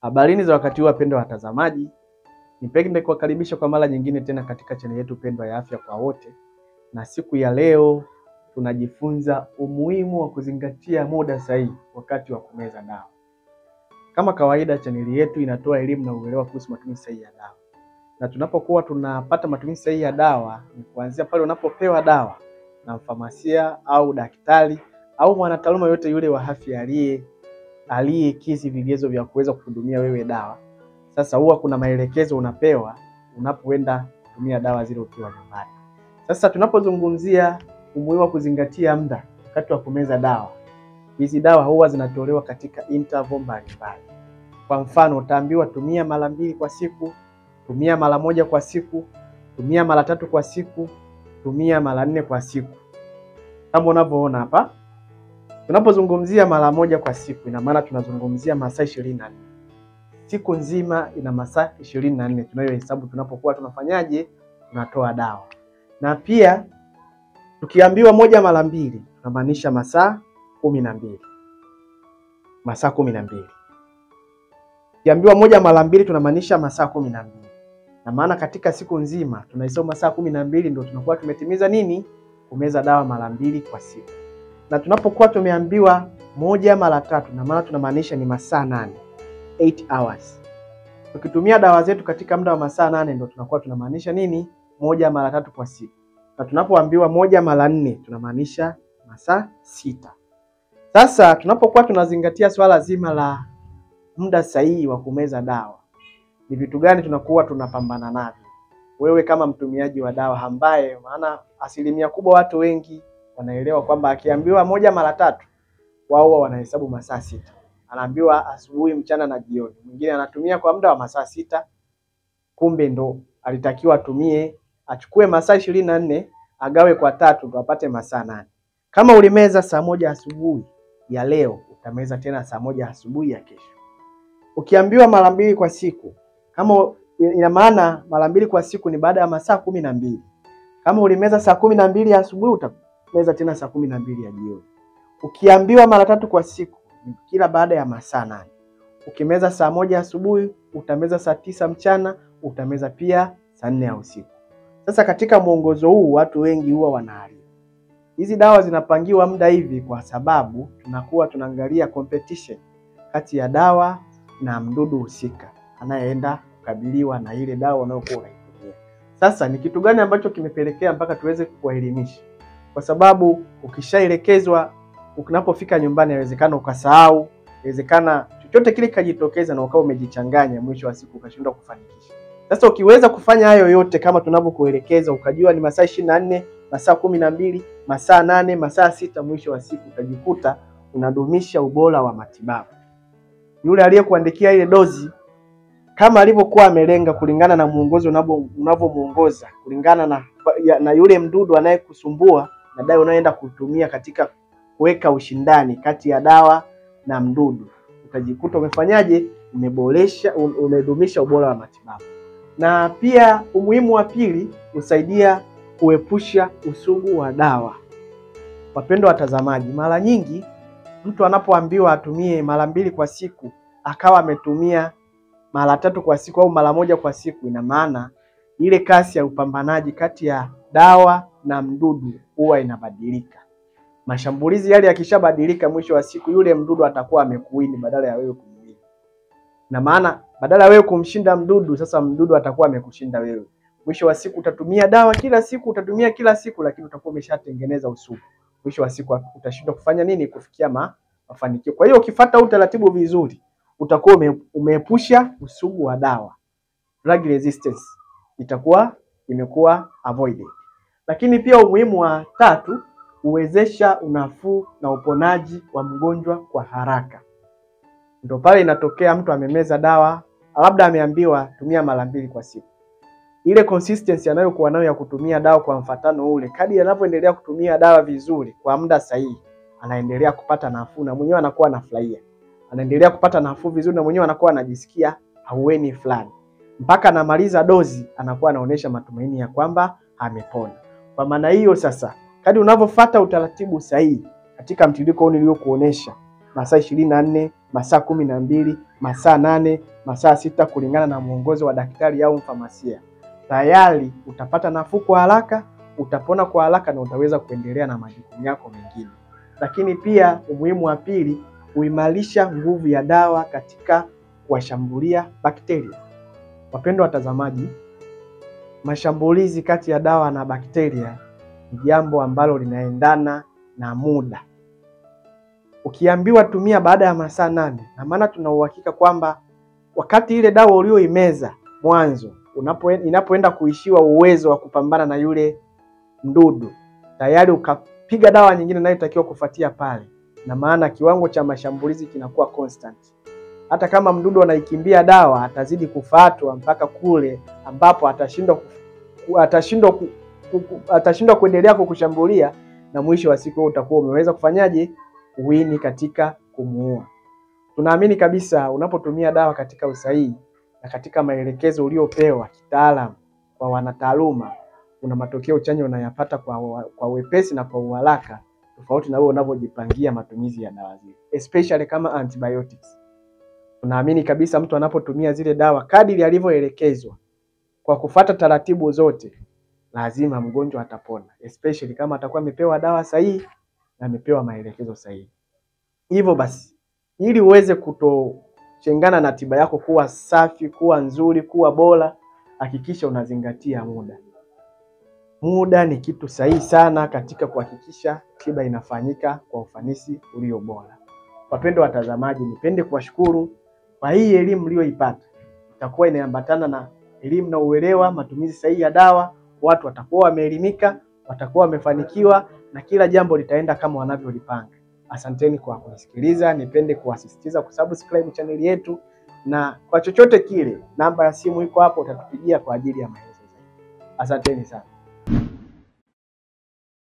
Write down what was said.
Habarini za wakati huu wapendwa watazamaji. Nipende kuwakaribisha kwa mara nyingine tena katika channel yetu pendwa ya Afya kwa Wote. Na siku ya leo tunajifunza umuhimu wa kuzingatia muda sahihi wakati wa kumeza dawa. Kama kawaida channel yetu inatoa elimu na uelewa kuhusu matumizi sahihi ya dawa. Na tunapokuwa tunapata matumizi sahihi ya dawa ni kuanzia pale unapopewa dawa na mfamasia au daktari au mwanataaluma yote yule wa afya aliyekidhi vigezo vya kuweza kuhudumia wewe dawa. Sasa huwa kuna maelekezo unapewa unapoenda kutumia dawa zile ukiwa nyumbani. Sasa tunapozungumzia umuhimu wa kuzingatia muda wakati wa kumeza dawa, hizi dawa huwa zinatolewa katika interval mbalimbali. Kwa mfano utaambiwa tumia mara 2 kwa siku, tumia mara 1 kwa siku, tumia mara 3 kwa siku, tumia mara 4 kwa siku. Kama unavyoona hapa, tunapozungumzia mara 1 kwa siku ina maana tunazungumzia masaa 24. Siku nzima ina masaa 24 tunayohesabu tunapokuwa tunafanyaje? Tunatoa dawa. Na pia tukiambiwa 1 mara 2 tunamaanisha masaa 12. Masaa 12. Tukiambiwa 1 mara 2 tunamaanisha masaa 12. Na maana katika siku nzima tunahesabu masaa 12 ndio tunakuwa tumetimiza nini? Kumeza dawa mara 2 kwa siku. Na tunapokuwa tumeambiwa 1 mara 3 na maana tunamaanisha ni masaa 8. 8 hours. Tukitumia dawa zetu katika muda wa masaa 8 ndio tunakuwa tunamaanisha nini? 1 mara 3 kwa siku. Na tunapoambiwa 1 mara 4 tunamaanisha masaa 6. Sasa tunapokuwa tunazingatia swala zima la muda sahihi wa kumeza dawa, ni vitu gani tunakuwa tunapambana navyo? Wewe kama mtumiaji wa dawa ambaye, maana asilimia kubwa watu wengi wanaelewa kwamba akiambiwa 1 mara 3 wao wanahesabu masaa 6. Anaambiwa asubuhi, mchana na jioni. Mwingine anatumia kwa muda wa masaa 6, kumbe ndo alitakiwa achukue masaa 24 agawe kwa 3 ndo apate masaa 8. Kama ulimeza saa 1 asubuhi ya leo, utameza tena saa 1 asubuhi ya kesho. Ukiambiwa mara 2 kwa siku, kama ina maana mara 2 kwa siku ni baada ya masaa 12. Kama ulimeza saa 12 ya asubuhi, utameza tena saa 12 ya jioni. Ukiambiwa mara 3 kwa siku, kila baada ya masaa 8. Ukimeza saa 1 asubuhi, utameza saa 9 mchana, utameza pia saa 4 ya usiku. Sasa katika mwongozo huu watu wengi huwa wanaharibu. Hizi dawa zinapangiwa muda hivi kwa sababu tunakuwa tunaangalia competition kati ya dawa na mdudu husika anayeenda kukabiliwa na ile dawa unayokuwa unaitumia. Sasa ni kitu gani ambacho kimepelekea mpaka tuweze kuwaelimisha? Kwa sababu ukishaelekezwa, unapofika nyumbani inawezekana ukasahau, inawezekana chochote kile kajitokeza na ukao umejichanganya, mwisho wa siku ukashindwa kufanikisha. Sasa ukiweza kufanya hayo yote kama tunavyokuelekeza, ukajua ni masaa 24, masaa 12, masaa 8, masaa 6, mwisho wa siku utajikuta unadumisha ubora wa matibabu. Yule aliyekuandikia ile dozi kama alivyokuwa amelenga kulingana na muongozo unavyomuongoza, kulingana na yule mdudu anayekusumbua na dawa unayoenda kutumia katika kuweka ushindani kati ya dawa na mdudu, utajikuta umefanyaje? Umedumisha ubora wa matibabu. Na pia umuhimu wa pili, usaidia kuepusha usugu wa dawa. Wapendwa watazamaji, mara nyingi mtu anapoambiwa atumie mara 2 kwa siku akawa ametumia mara 3 kwa siku au mara 1 kwa siku, ina maana ile kasi ya upambanaji kati ya dawa na mdudu huwa inabadilika. Mashambulizi yale yakishabadilika, mwisho wa siku yule mdudu atakuwa amekuwini badala ya wewe kumwini. Na maana badala ya wewe kumshinda mdudu, sasa mdudu atakuwa amekushinda wewe. Mwisho wa siku utatumia dawa kila siku, utatumia kila siku, lakini utakuwa umeshatengeneza usugu. Mwisho wa siku utashindwa kufanya nini? Kufikia mafanikio. Kwa hiyo ukifuata utaratibu vizuri, utakuwa umeepusha usugu wa dawa. Drug resistance itakuwa imekuwa avoided. Lakini pia umuhimu wa 3, uwezesha unafuu na uponaji wa mgonjwa kwa haraka. Ndio pale inatokea mtu amemeza dawa, labda ameambiwa tumia mara 2 kwa siku. Ile consistency anayokuwa nayo ya kutumia dawa kwa mfatano ule, kadri anavyoendelea kutumia dawa vizuri kwa muda sahihi, anaendelea kupata nafuu na mwenyewe anakuwa anafurahia. Anaendelea kupata nafuu vizuri na mwenyewe anakuwa anajisikia haueni fulani. Mpaka anamaliza dozi anakuwa anaonesha matumaini ya kwamba amepona. Kwa maana hiyo sasa, kadri unavyofuata utaratibu sahihi katika mtiririko niliokuonesha, masaa 24, masaa 12, masaa 8, masaa 6 kulingana na mwongozo wa daktari au mfamasia, tayari utapata nafuu kwa haraka, utapona kwa haraka na utaweza kuendelea na majukumu yako mengine. Lakini pia umuhimu wa pili, kuimarisha nguvu ya dawa katika kuwashambulia bakteria. Wapendwa watazamaji, mashambulizi kati ya dawa na bakteria ni jambo ambalo linaendana na muda. Ukiambiwa tumia baada ya masaa 8, na maana tuna uhakika kwamba wakati ile dawa ulioimeza mwanzo inapoenda kuishiwa uwezo wa kupambana na yule mdudu, tayari ukapiga dawa nyingine inayotakiwa kufuatia pale, na maana kiwango cha mashambulizi kinakuwa constant. Hata kama mdudu anaikimbia dawa, atazidi kufuatwa mpaka kule ambapo atashindwa kuendelea kukushambulia, na mwisho wa siku utakuwa umeweza kufanyaje? Kuwini katika kumuua. Tunaamini kabisa unapotumia dawa katika usahihi na katika maelekezo uliopewa kitaalamu kwa wanataaluma, kuna matokeo chanya unayapata kwa wepesi na kwa uharaka, tofauti na wewe unavyojipangia matumizi ya dawa zile, especially kama antibiotics. Tunaamini kabisa mtu anapotumia zile dawa kadiri alivyoelekezwa kwa kufuata taratibu zote, lazima mgonjwa atapona, especially kama atakuwa amepewa dawa sahihi na amepewa maelekezo sahihi. Hivyo basi, ili uweze kutochengana na tiba yako kuwa safi, kuwa nzuri, kuwa bora, hakikisha unazingatia muda. Muda ni kitu sahihi sana katika kuhakikisha tiba inafanyika kwa ufanisi ulio bora. Wapendwa watazamaji, nipende kuwashukuru kwa hii elimu mlioipata. Itakuwa inaambatana na elimu na uelewa matumizi sahihi ya dawa. Watu watakuwa wameelimika, watakuwa wamefanikiwa, na kila jambo litaenda kama wanavyolipanga. Asanteni kwa kunisikiliza. Nipende kuwasisitiza kusubscribe channel yetu, na kwa chochote kile namba ya simu iko hapo, utatupigia kwa ajili ya maelezo zaidi. Asanteni sana.